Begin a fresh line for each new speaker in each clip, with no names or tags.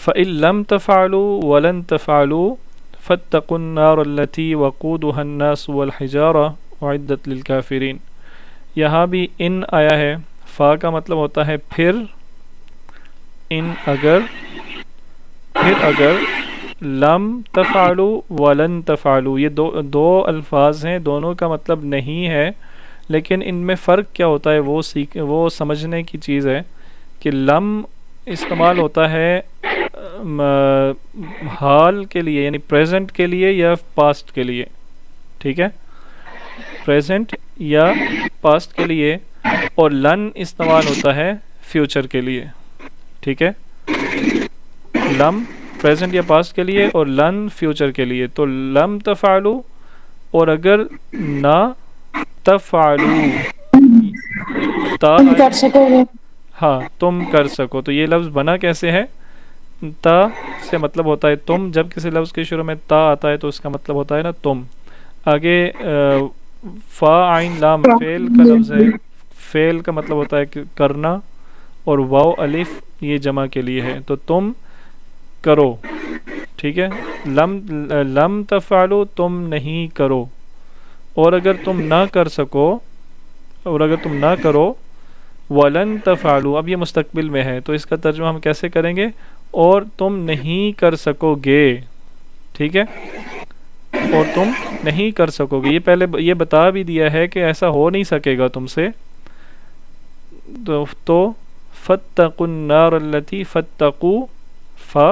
فَإِن لَمْ تَفْعَلُوا وَلَن تَفْعَلُوا فَاتَّقُوا النَّارَ الَّتِي وَقُودُهَا النَّاسُ وَالْحِجَارَةُ أُعِدَّتْ لِلْكَافِرِينَ۔ یہاں بھی ان آیا ہے، فا کا مطلب ہوتا ہے پھر، ان اگر، پھر اگر، لم تفعلوا ولن تفعلوا، یہ دو الفاظ ہیں، دونوں کا مطلب نہیں ہے، لیکن ان میں فرق کیا ہوتا ہے وہ سمجھنے کی چیز ہے کہ لم استعمال ہوتا ہے حال کے لیے یعنی پریزنٹ کے لیے یا پاسٹ کے لیے، ٹھیک ہے، پریزنٹ یا پاسٹ کے لیے، اور لن استعمال ہوتا ہے فیوچر کے لیے، ٹھیک ہے، لم پریزنٹ یا پاسٹ کے لیے اور لن فیوچر کے لیے۔ تو لم تفعلوا، اور اگر نہ تفعلوا، تا
تم
آئی،
کر سکو گے۔
ہاں تم کر سکو، تو یہ لفظ بنا کیسے ہے؟ تا سے مطلب ہوتا ہے تم، جب کسی لفظ کے شروع میں تا آتا ہے تو اس کا مطلب ہوتا ہے نا تم۔ آگے فا عین لام فعل کا لفظ ہے، فعل کا مطلب ہوتا ہے کہ کرنا، اور واو الف یہ جمع کے لیے ہے، تو تم کرو، ٹھیک ہے، لم تفعلوا تم نہیں کرو، اور اگر تم نہ کر سکو، اور اگر تم نہ کرو، ولن تفعلوا، اب یہ مستقبل میں ہے تو اس کا ترجمہ ہم کیسے کریں گے؟ اور تم نہیں کر سکو گے، ٹھیک ہے، اور تم نہیں کر سکو گے، یہ پہلے یہ بتا بھی دیا ہے کہ ایسا ہو نہیں سکے گا تم سے، تو فاتقوا النار التي فتقوا، فا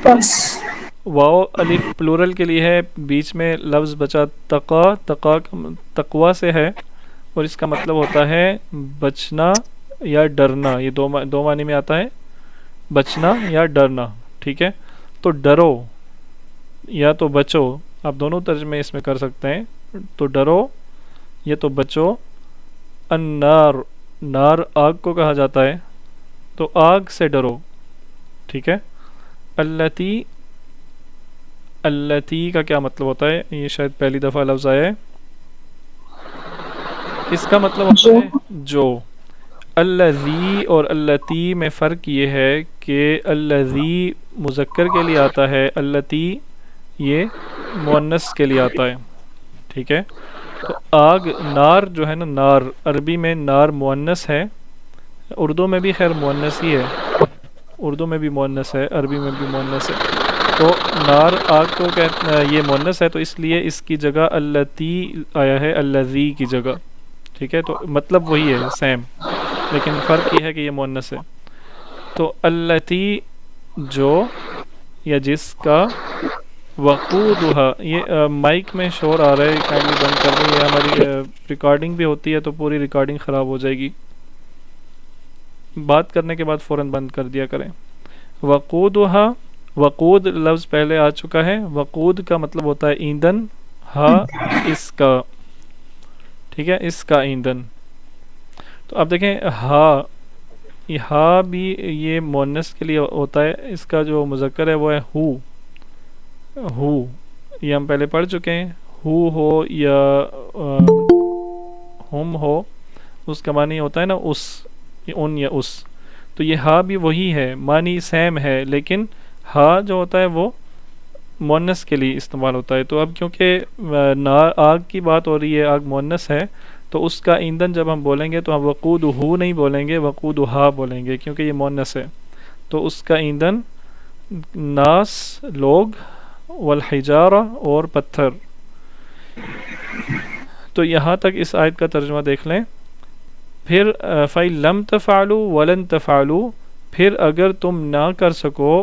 بس
واو الف پلورل کے لیے ہے، بیچ میں لفظ بچا تقا، تقوا سے ہے، اور اس کا مطلب ہوتا ہے بچنا یا ڈرنا، یہ دو معنی میں آتا ہے، بچنا یا ڈرنا، ٹھیک ہے، تو ڈرو یا تو بچو، آپ دونوں ترجمے اس میں کر سکتے ہیں، تو ڈرو یا تو بچو، النار، نار آگ کو کہا جاتا ہے، تو آگ سے ڈرو، ٹھیک ہے، التی کا کیا مطلب ہوتا ہے؟ یہ شاید پہلی دفعہ لفظ آیا ہے، اس کا مطلب ہوتا
جو
ہے جو۔ الذی اور التی میں فرق یہ ہے کہ الذی مذکر کے لیے آتا ہے، التی یہ مؤنث کے لیے آتا ہے، ٹھیک ہے، تو آگ، نار جو ہے نا، نار عربی میں نار مؤنث ہے، اردو میں بھی خیر مؤنث ہی ہے، اردو میں بھی مؤنث ہے، عربی میں بھی مؤنث ہے، تو نار آگ کو یہ مؤنث ہے، تو اس لیے اس کی جگہ التی آیا ہے الذی کی جگہ، ٹھیک ہے، تو مطلب وہی ہے سیم، لیکن فرق یہ ہے کہ یہ مؤنث ہے، تو التی جو یا جس کا، وقودھا، یہ مائک میں شور آ رہا ہے، کائنڈلی بند کر دیں، یہ ہماری ریکارڈنگ بھی ہوتی ہے تو پوری ریکارڈنگ خراب ہو جائے گی، بات کرنے کے بعد فوراً بند کر دیا کریں۔ وقودھا، وقود لفظ پہلے آ چکا ہے، وقود کا مطلب ہوتا ہے ایندھن، ہا اس کا، ٹھیک ہے، اس کا ایندھن، تو اب دیکھیں یہ ہا بھی یہ مؤنث کے لیے ہوتا ہے، اس کا جو مذکر ہے وہ ہے ہو، یہ ہم پہلے پڑھ چکے ہیں، ہو یا ہم ہو، اس کا معنی ہوتا ہے نا اس، ان یا اس، تو یہ ہا بھی وہی ہے، معنی سیم ہے، لیکن ہا جو ہوتا ہے وہ مؤنث کے لیے استعمال ہوتا ہے، تو اب کیونکہ آگ کی بات ہو رہی ہے، آگ مؤنث ہے، تو اس کا ایندھن جب ہم بولیں گے تو ہم وقود ہو نہیں بولیں گے، وقود ہا بولیں گے، کیونکہ یہ مؤنث ہے، تو اس کا ایندھن ناس لوگ، والحجارہ اور پتھر۔ تو یہاں تک اس آیت کا ترجمہ دیکھ لیں، پھر فَإِن لَمْ تَفْعَلُوا وَلَن تَفْعَلُوا، پھر اگر تم نہ کر سکو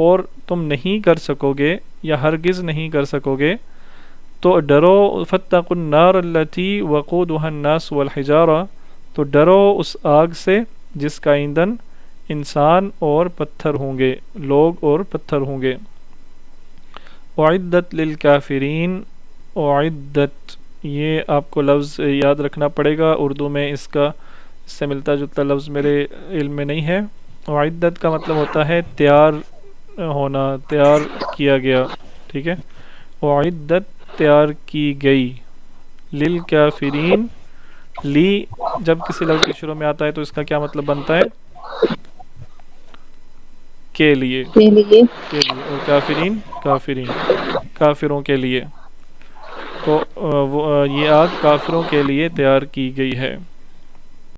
اور تم نہیں کر سکو گے یا ہرگز نہیں کر سکو گے، تو ڈرو، فَاتَّقُوا النَّارَ الَّتِي وَقُودُهَا النَّاسُ وَالْحِجَارَةُ، تو ڈرو اس آگ سے جس کا ایندھن انسان اور پتھر ہوں گے، لوگ اور پتھر ہوں گے۔ اعدت للکافرین، اعدت، یہ آپ کو لفظ یاد رکھنا پڑے گا، اردو میں اس سے ملتا جلتا لفظ میرے علم میں نہیں ہے۔ اعدت کا مطلب ہوتا ہے تیار ہونا، تیار کیا گیا، ٹھیک ہے، اعدت تیار کی گئی، للکافرین، لی جب کسی لفظ کے شروع میں آتا ہے تو اس کا کیا مطلب بنتا ہے؟ کے لیے
کے لیے
کے لیے، اور کافرین کافرین کافروں کے لیے، تو یہ آگ کافروں کے لیے تیار کی گئی ہے۔